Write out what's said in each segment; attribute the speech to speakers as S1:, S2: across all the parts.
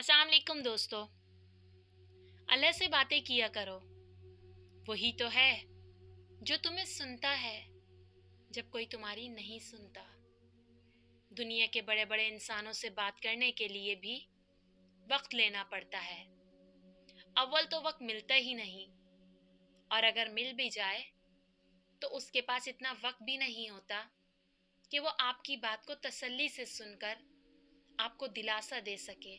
S1: अस्सलाम वालेकुम दोस्तों। अल्लाह से बातें किया करो, वही तो है जो तुम्हें सुनता है जब कोई तुम्हारी नहीं सुनता। दुनिया के बड़े बड़े इंसानों से बात करने के लिए भी वक्त लेना पड़ता है। अव्वल तो वक्त मिलता ही नहीं, और अगर मिल भी जाए तो उसके पास इतना वक्त भी नहीं होता कि वो आपकी बात को तसल्ली से सुनकर आपको दिलासा दे सके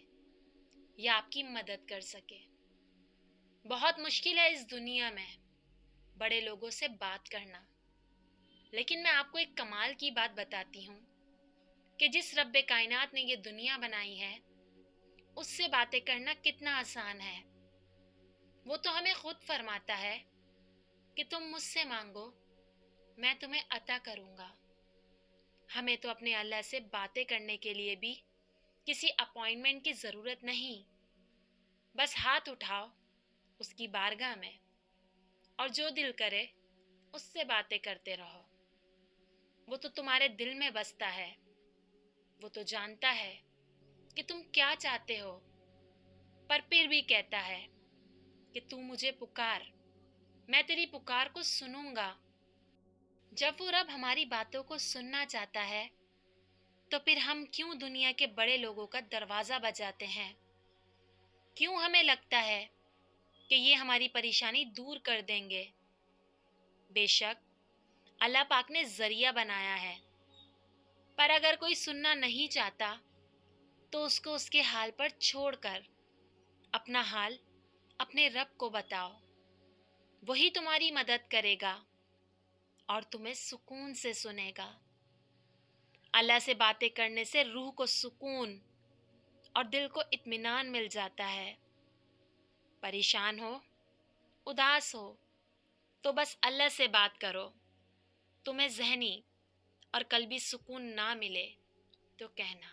S1: या आपकी मदद कर सके। बहुत मुश्किल है इस दुनिया में बड़े लोगों से बात करना, लेकिन मैं आपको एक कमाल की बात बताती हूँ कि जिस रब्बे कायनात ने ये दुनिया बनाई है उससे बातें करना कितना आसान है। वो तो हमें खुद फरमाता है कि तुम मुझसे मांगो, मैं तुम्हें अता करूँगा। हमें तो अपने अल्लाह से बातें करने के लिए भी किसी अपॉइंटमेंट की ज़रूरत नहीं, बस हाथ उठाओ उसकी बारगाह में और जो दिल करे उससे बातें करते रहो। वो तो तुम्हारे दिल में बसता है, वो तो जानता है कि तुम क्या चाहते हो, पर फिर भी कहता है कि तू मुझे पुकार, मैं तेरी पुकार को सुनूंगा। जब वो रब हमारी बातों को सुनना चाहता है तो फिर हम क्यों दुनिया के बड़े लोगों का दरवाज़ा बजाते हैं? क्यों हमें लगता है कि ये हमारी परेशानी दूर कर देंगे? बेशक अल्लाह पाक ने ज़रिया बनाया है, पर अगर कोई सुनना नहीं चाहता तो उसको उसके हाल पर छोड़कर अपना हाल अपने रब को बताओ। वही तुम्हारी मदद करेगा और तुम्हें सुकून से सुनेगा। अल्लाह से बातें करने से रूह को सुकून और दिल को इत्मीनान मिल जाता है। परेशान हो, उदास हो, तो बस अल्लाह से बात करो। तुम्हें ज़हनी और कल्बी सुकून ना मिले तो कहना।